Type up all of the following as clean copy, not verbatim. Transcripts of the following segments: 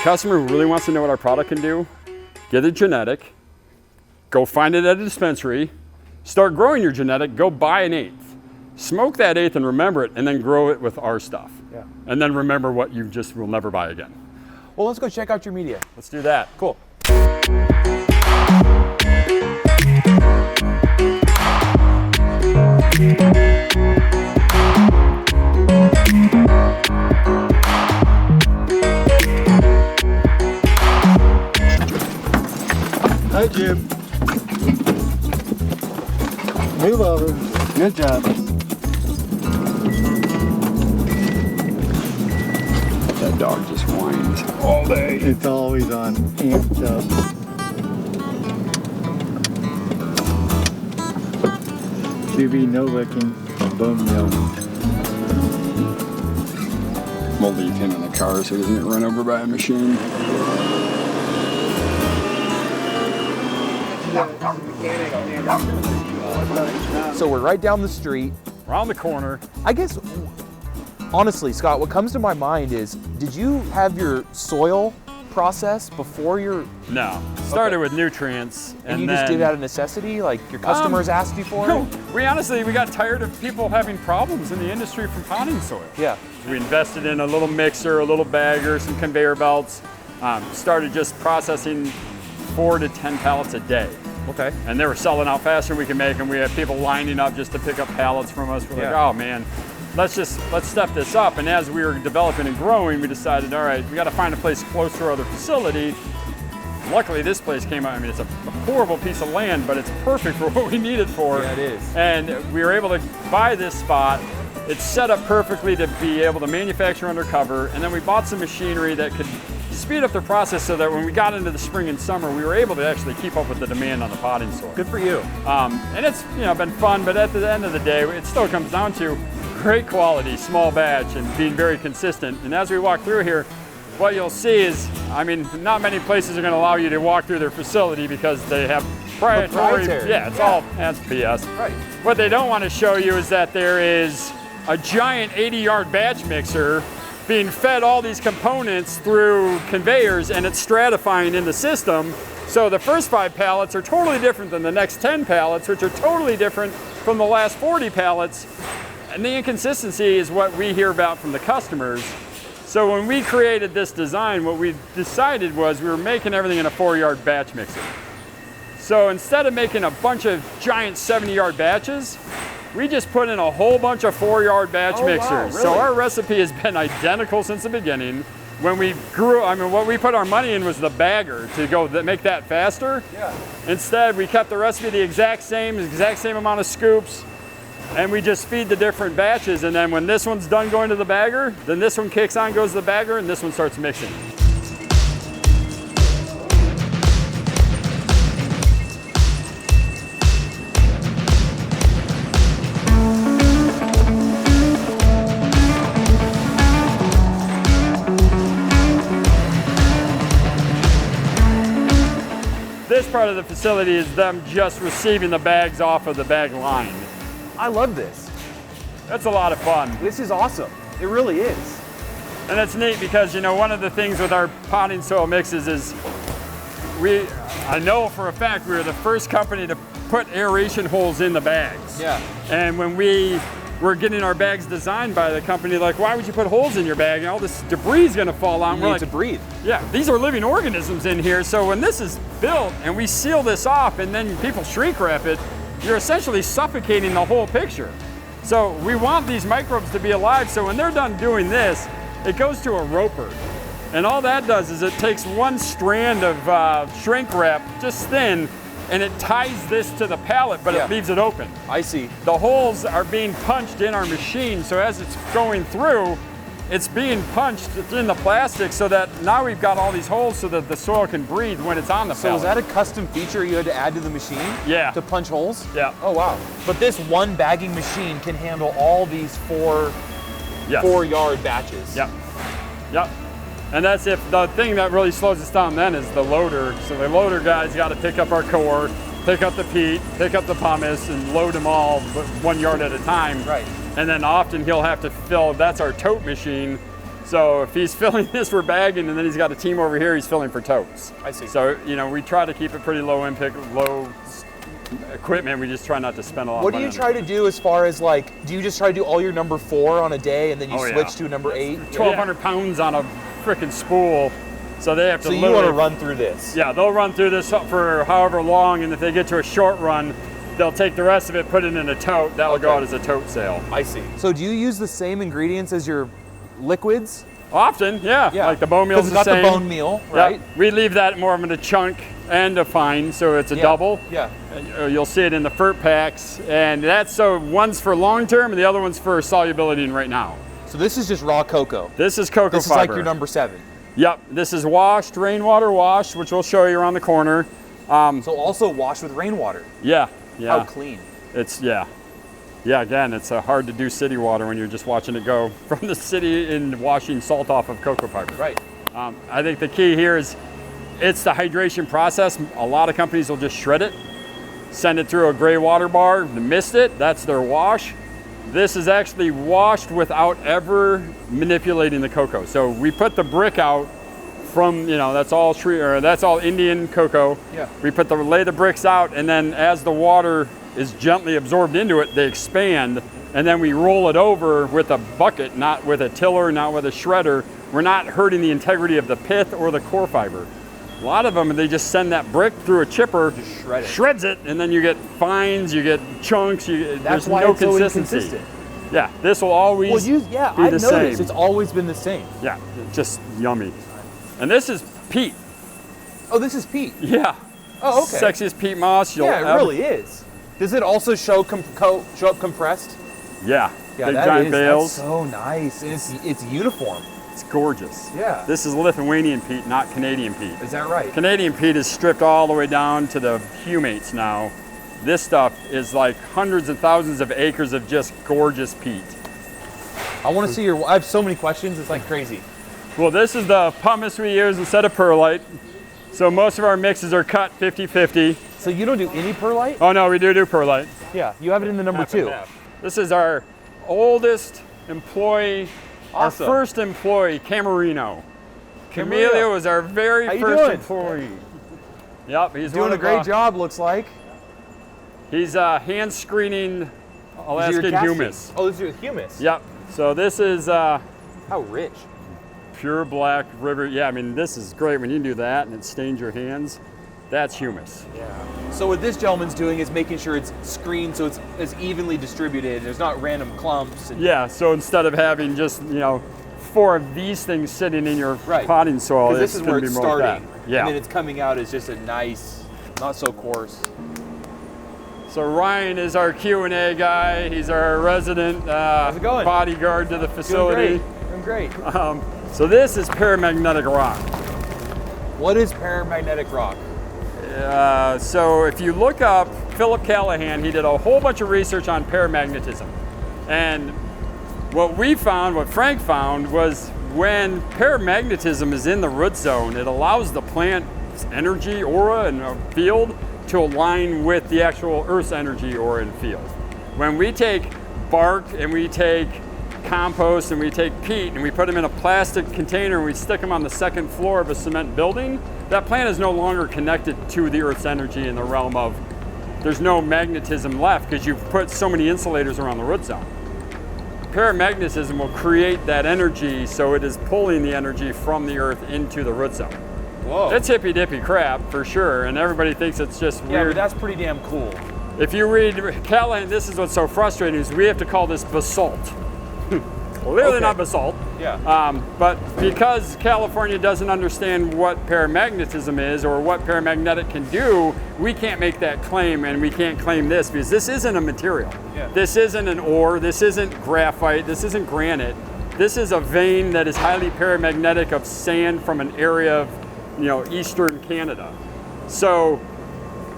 customer who really wants to know what our product can do, get a genetic, go find it at a dispensary, start growing your genetic, go buy an eighth. Smoke that eighth and remember it, and then grow it with our stuff. Yeah. And then remember what you just will never buy again. Well, let's go check out your media. Let's do that. Cool. Hi, Jim. Move over. Good job. That dog just whines all day. It's always on, amped up. QB, no licking, bone milk. We'll leave him in the car so he doesn't get run over by a machine. So we're right down the street. Around the corner. I guess, honestly, Scott, what comes to my mind is, did you have your soil process before your... No. Started with nutrients. And you just did out of necessity? Like your customers asked you for No, it? we got tired of people having problems in the industry from potting soil. Yeah. We invested in a little mixer, a little bagger, some conveyor belts. Started just processing 4 to 10 pallets a day. Okay. And they were selling out faster than we could make them. We had people lining up just to pick up pallets from us. We're like, oh man, let's step this up. And as we were developing and growing, we decided, all right, we got to find a place close to our other facility. Luckily, this place came out. I mean, it's a horrible piece of land, but it's perfect for what we need it for. Yeah, it is. And we were able to buy this spot. It's set up perfectly to be able to manufacture undercover. And then we bought some machinery that could speed up the process so that when we got into the spring and summer, we were able to actually keep up with the demand on the potting soil. Good for you. And it's been fun, but at the end of the day, it still comes down to great quality, small batch, and being very consistent. And as we walk through here, what you'll see is, I mean, not many places are going to allow you to walk through their facility because they have proprietary. Yeah, that's BS. Right. What they don't want to show you is that there is a giant 80-yard batch mixer being fed all these components through conveyors, and it's stratifying in the system. So the first 5 pallets are totally different than the next 10 pallets, which are totally different from the last 40 pallets. And the inconsistency is what we hear about from the customers. So when we created this design, what we decided was we were making everything in a 4-yard batch mixer. So instead of making a bunch of giant 70-yard batches, we just put in a whole bunch of 4-yard batch mixers. Wow, really? So our recipe has been identical since the beginning. When we grew, I mean, what we put our money in was the bagger to make that faster. Yeah. Instead, we kept the recipe the exact same amount of scoops, and we just feed the different batches. And then when this one's done going to the bagger, then this one kicks on, goes to the bagger, and this one starts mixing. This part of the facility is them just receiving the bags off of the bag line. I love this. That's a lot of fun. This is awesome. It really is. And it's neat because, one of the things with our potting soil mixes is I know for a fact we were the first company to put aeration holes in the bags. Yeah. And when we were getting our bags designed by the company, like, why would you put holes in your bag? And all this debris is gonna fall out. You need to breathe. Yeah, these are living organisms in here. So when this is built and we seal this off and then people shrink wrap it, you're essentially suffocating the whole picture. So we want these microbes to be alive. So when they're done doing this, it goes to a roper. And all that does is it takes one strand of shrink wrap, just thin, and it ties this to the pallet, but it leaves it open. I see. The holes are being punched in our machine, so as it's going through, it's being punched in the plastic so that now we've got all these holes so that the soil can breathe when it's on the pallet. So is that a custom feature you had to add to the machine? Yeah. To punch holes? Yeah. Oh, wow. But this one bagging machine can handle all these 4-yard batches. Yep. Yep. And that's the thing that really slows us down then is the loader. So the loader guy's got to pick up our core, pick up the peat, pick up the pumice, and load them all 1 yard at a time. Right. And then often he'll have to fill, that's our tote machine. So if he's filling this for bagging, and then he's got a team over here, he's filling for totes. I see. So, you know, we try to keep it pretty low impact, low equipment. We just try not to spend a lot What of do money. you try to do as far as like, do you just try to do all your number 4 on a day and then you Oh, yeah. switch to a number 8? 1,200 pounds on a freaking spool. So they have to So you literally, want to run through this? Yeah, they'll run through this for however long, and if they get to a short run, they'll take the rest of it, put it in a tote. That'll go out as a tote sale. I see. So do you use the same ingredients as your liquids? Often, yeah. Yeah. Like the bone meal's Because the it's not same. the bone meal, right? Yeah. We leave that more of in a chunk and a fine, so it's a double. Yeah. You'll see it in the FERT packs, and that's so one's for long term, and the other one's for solubility in right now. So this is just raw cocoa. This is cocoa This is fiber. like your number 7. Yep, this is washed, rainwater washed, which we'll show you around the corner. So also washed with rainwater. Yeah, yeah. How clean. It's, yeah. Yeah, again, it's hard to do city water when you're just watching it go from the city and washing salt off of cocoa fiber. Right. I think the key here is it's the hydration process. A lot of companies will just shred it, send it through a gray water bar, mist it, that's their wash. This is actually washed without ever manipulating the cocoa. So we put the brick out from, you know, that's all Indian cocoa. Yeah. We lay the bricks out, and then as the water is gently absorbed into it, they expand, and then we roll it over with a bucket, not with a tiller, not with a shredder. We're not hurting the integrity of the pith or the core fiber. A lot of them, they just send that brick through a chipper, Just shred it. shreds it, and then you get fines, you get chunks, That's there's why no it's so consistency. inconsistent. Yeah, this will always Well, be I've the noticed same. it's always been the same. Yeah, just yummy. And this is peat. Oh, this is peat. Yeah. Oh, okay. Sexiest peat moss you'll Yeah, it ever. really is. Does it also show up compressed? Yeah. Yeah, Big that giant is. bales. That's so nice. It's uniform. It's gorgeous. Yeah. This is Lithuanian peat, not Canadian peat. Is that right? Canadian peat is stripped all the way down to the humates now. This stuff is like hundreds of thousands of acres of just gorgeous peat. I want to see your. I have so many questions. It's like crazy. Well, this is the pumice we use instead of perlite. So most of our mixes are cut 50-50. So you don't do any perlite? Oh no, we do perlite. Yeah. You have it in the number Half and 2. half. This is our oldest employee, Awesome. our first employee, Camarino. Camarino. Camellia was our very How you first doing? employee. Yep, he's Doing one a of, great job. Looks like. He's hand screening These are Alaskan your gas humus. feed. Oh, this is your humus. Yep. So this is How rich. pure black river. Yeah, I mean this is great when you do that and it stains your hands. That's humus. Yeah. So what this gentleman's doing is making sure it's screened so it's as evenly distributed. There's not random clumps. And Yeah. So instead of having just 4 of these things sitting in your Right. potting soil, Because this it's is where gonna it's be more like starting. that. Yeah. And then it's coming out as just a nice, not so coarse. So Ryan is our Q&A guy. He's our resident it going? bodyguard to the facility. Doing great. So this is paramagnetic rock. What is paramagnetic rock? So if you look up Philip Callahan, he did a whole bunch of research on paramagnetism. And what Frank found was when paramagnetism is in the root zone, it allows the plant's energy, aura, and field to align with the actual Earth's energy, aura, and field. When we take bark and we take compost and we take peat and we put them in a plastic container and we stick them on the 2nd floor of a cement building, that plant is no longer connected to the Earth's energy in the realm of, there's no magnetism left because you've put so many insulators around the root zone. Paramagnetism will create that energy, so it is pulling the energy from the Earth into the root zone. Whoa. It's hippy dippy crap for sure, and everybody thinks it's just Yeah, weird. but that's pretty damn cool. If you read Callahan, this is what's so frustrating is we have to call this basalt. Well, clearly Okay. not basalt. Yeah. But because California doesn't understand what paramagnetism is or what paramagnetic can do, we can't make that claim, and we can't claim this because this isn't a material. Yeah. This isn't an ore, this isn't graphite, this isn't granite. This is a vein that is highly paramagnetic of sand from an area of, eastern Canada. So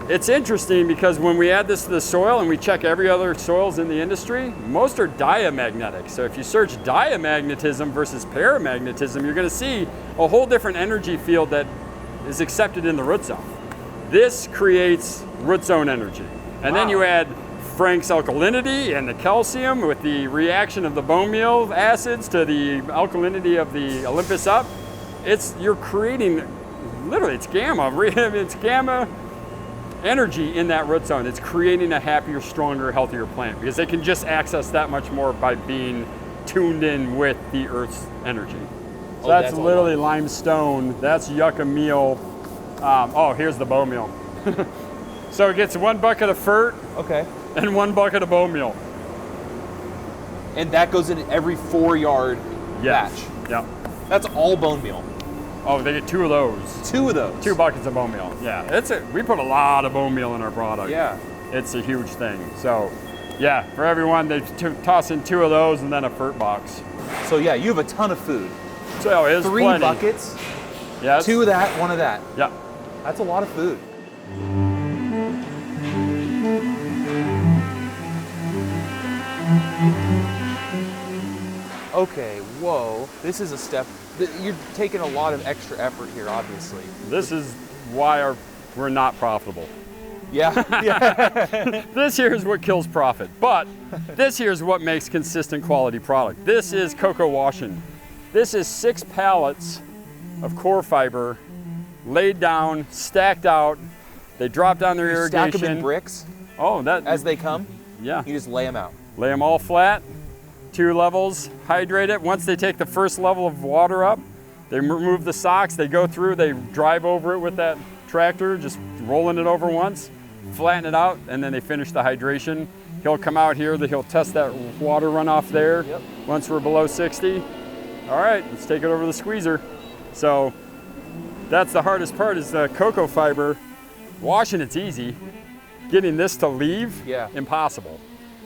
it's interesting because when we add this to the soil and we check every other soils in the industry, most are diamagnetic. So if you search diamagnetism versus paramagnetism, you're going to see a whole different energy field that is accepted in the root zone. This creates root zone energy. And then Wow. you add Frank's alkalinity and the calcium with the reaction of the bone meal acids to the alkalinity of the Olympus up. You're creating, literally, it's gamma energy in that root zone. It's creating a happier, stronger, healthier plant because they can just access that much more by being tuned in with the Earth's energy. So that's literally limestone. That's yucca meal. Here's the bone meal. So it gets 1 bucket of fert and 1 bucket of bone meal. And that goes in every 4-yard batch. Yeah. That's all bone meal. Oh, they get 2 of those. 2 of those. 2 buckets of bone meal. Yeah, we put a lot of bone meal in our product. Yeah. It's a huge thing. So, yeah, for everyone, they toss in 2 of those and then a fert box. So yeah, you have a ton of food. So it's 3 plenty. buckets. Yes. 2 of that, 1 of that. Yeah. That's a lot of food. Okay, whoa. This is a step. You're taking a lot of extra effort here, obviously. This is why we're not profitable. Yeah. Yeah. This here is what kills profit, but this here is what makes consistent quality product. This is cocoa washing. This is 6 pallets of core fiber laid down, stacked out. They drop down their irrigation. Stack them in bricks? Oh, that. As they come? Yeah. You just lay them out. Lay them all flat, 2 levels, hydrate it. Once they take the first level of water up, they remove the socks, they go through, they drive over it with that tractor, just rolling it over once, flatten it out, and then they finish the hydration. He'll come out here, he'll test that water runoff there. Yep. Once we're below 60. All right, let's take it over the squeezer. So that's the hardest part is the cocoa fiber. Washing it's easy. Getting this to leave, impossible.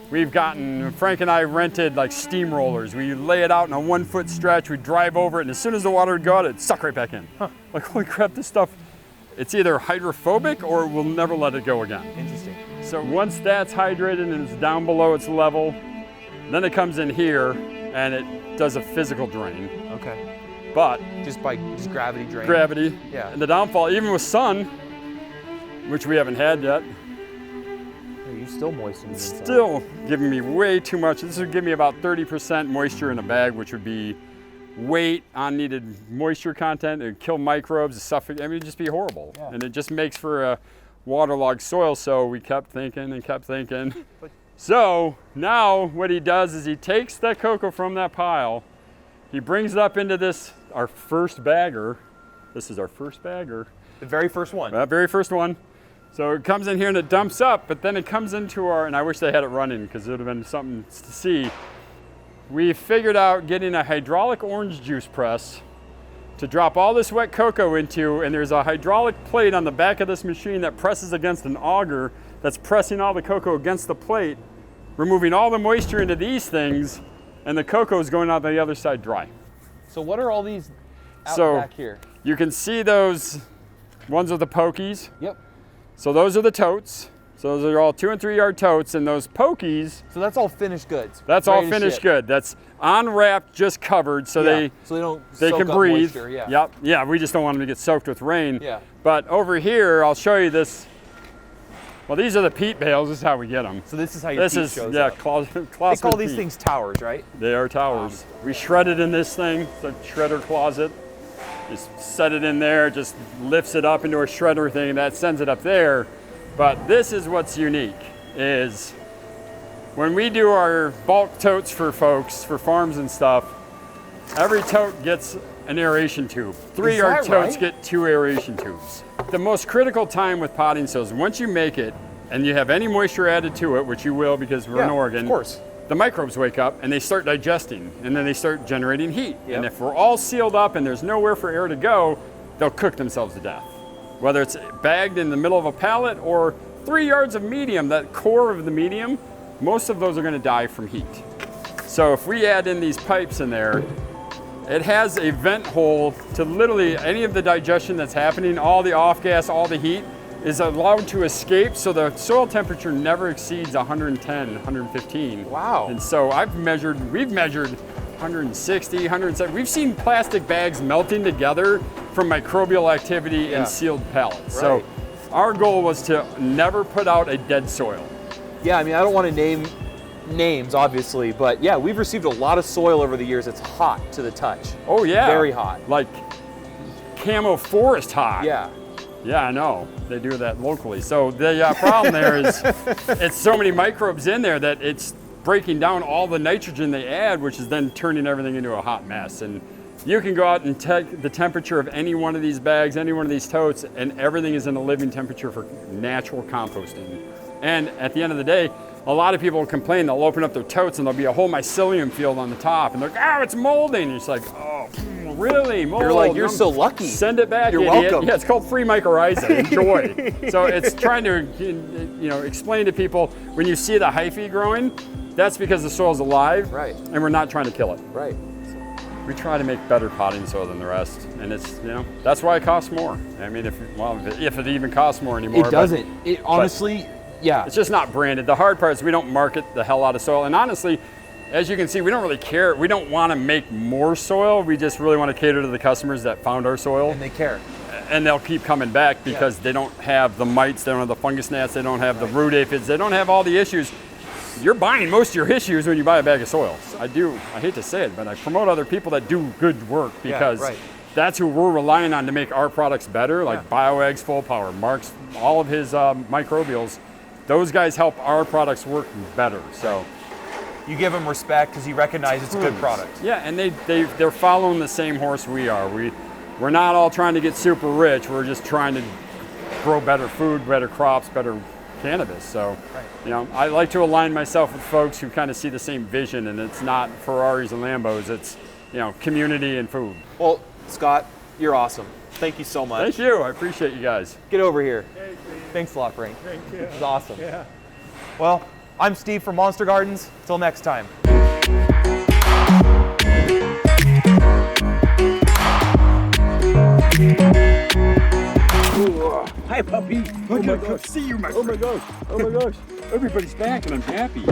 Frank and I rented like steamrollers. We lay it out in a 1-foot stretch, we drive over it, and as soon as the water would go out, it'd suck right back in. Huh. Like, holy crap, this stuff, it's either hydrophobic or we'll never let it go again. Interesting. So once that's hydrated and it's down below its level, then it comes in here and it does a physical drain. Okay. But just gravity drain. Gravity. Yeah. And the downfall, even with sun, which we haven't had yet. You're still moistening it. Still giving me way too much. This would give me about 30% moisture in a bag, which would be weight, unneeded moisture content. It would kill microbes, suffocate. I mean, it'd just be horrible. Yeah. And it just makes for a waterlogged soil. So we kept thinking and kept thinking. So now what he does is he takes that cocoa from that pile, he brings it up into this, our first bagger. This is our first bagger. The very first one. That very first one. So it comes in here and it dumps up, but then it comes into our, and I wish they had it running because it would have been something to see. We figured out getting a hydraulic orange juice press to drop all this wet cocoa into, and there's a hydraulic plate on the back of this machine that presses against an auger that's pressing all the cocoa against the plate, removing all the moisture into these things, and the cocoa is going out the other side dry. So what are all these out back here? You can see those ones are the pokies. Yep. So those are the totes. So those are all 2 and 3 yard totes, and those pokies. So that's all finished goods. That's all finished good. That's unwrapped, just covered, so they can breathe. Moisture, yeah. Yep. Yeah. We just don't want them to get soaked with rain. Yeah. But over here, I'll show you this. Well, these are the peat bales. This is how we get them. So this is how your peat shows up. Closet they call these things towers, right? They are towers. We shred it in this thing. It's a shredder closet. Just set it in there, just lifts it up into a shredder thing, and that sends it up there. But this is what's unique, is when we do our bulk totes for folks, for farms and stuff, every tote gets an aeration tube. 3 yard totes get 2 aeration tubes. The most critical time with potting soils, once you make it and you have any moisture added to it, which you will because we're in Oregon, of course. The microbes wake up and they start digesting, and then they start generating heat. Yep. And if we're all sealed up and there's nowhere for air to go, they'll cook themselves to death. Whether it's bagged in the middle of a pallet or 3 yards of medium, that core of the medium, most of those are gonna die from heat. So if we add in these pipes in there, it has a vent hole to literally any of the digestion that's happening, all the off gas, all the heat, is allowed to escape, so the soil temperature never exceeds 110, 115. Wow. And so we've measured 160, 170. We've seen plastic bags melting together from microbial activity in sealed pallets. Right. So our goal was to never put out a dead soil. Yeah, I mean, I don't want to name names, obviously, but yeah, we've received a lot of soil over the years. It's hot to the touch. Oh yeah. Very hot. Like camo forest hot. Yeah. Yeah, I know. They do that locally. So the problem there is it's so many microbes in there that it's breaking down all the nitrogen they add, which is then turning everything into a hot mess. And you can go out and take the temperature of any one of these bags, any one of these totes, and everything is in a living temperature for natural composting. And at the end of the day, a lot of people complain, they'll open up their totes and there'll be a whole mycelium field on the top, and they're like, oh, it's molding. And it's like, oh, really? Mold? You're like, you're so lucky. Send it back, You're idiot. welcome. Yeah, it's called free mycorrhiza. Enjoy. So it's trying to, explain to people, when you see the hyphae growing, that's because the soil's alive, Right. and we're not trying to kill it. Right. We try to make better potting soil than the rest, and it's, that's why it costs more. I mean, if it even costs more anymore. It doesn't. It honestly, yeah. It's just not branded. The hard part is we don't market the hell out of soil, and honestly, as you can see, we don't really care. We don't want to make more soil. We just really want to cater to the customers that found our soil. And they care. And they'll keep coming back because they don't have the mites, they don't have the fungus gnats, they don't have the root aphids, they don't have all the issues. You're buying most of your issues when you buy a bag of soil. I hate to say it, but I promote other people that do good work because that's who we're relying on to make our products better, like BioEgg's Full Power, Mark's, all of his microbials. Those guys help our products work better. So You give them respect because you recognize it's a good product. yeah, and they're following the same horse we are. We're not all trying to get super rich. We're just trying to grow better food, better crops, better cannabis. So, I like to align myself with folks who kind of see the same vision, and it's not Ferraris and Lambos. It's, community and food. Well, Scott, you're awesome. Thank you so much. Thank you. I appreciate you guys. Get over here. Thanks a lot, Frank. Thank you. It was awesome. Yeah. Well, I'm Steve from Monster Gardens. Till next time. Hi, puppy. Oh my gosh. See you, my friend. Oh my gosh. Everybody's back and I'm happy.